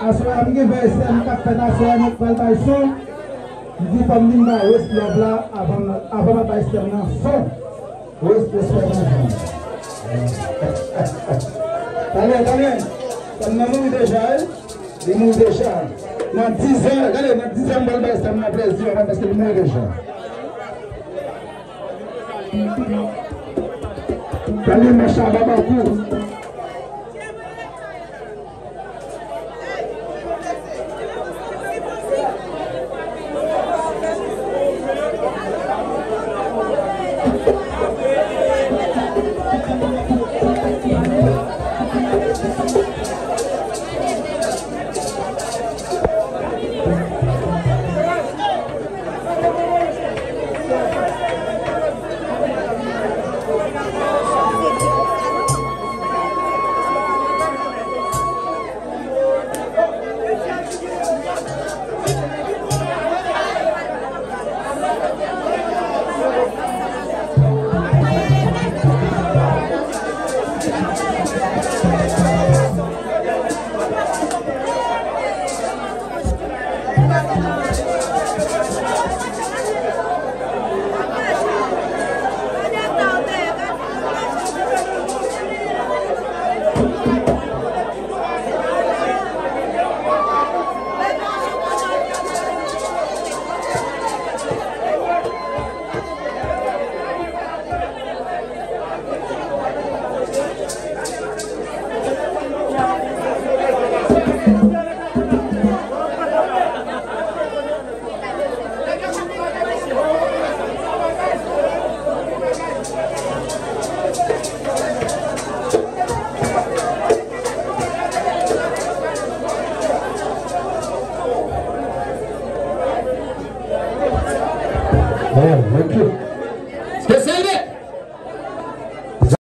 Asal kami bersama kapten nasional Valparaiso, di pemerintah West Labla, abang Valparaiso son, West Desperanza. Kalian, kamu déjà, kamu déjà. Nanti 10 ans, regardez, nanti 10 ans Valparaiso na Brésil, parce que nous déjà. Kalian macam apa aku?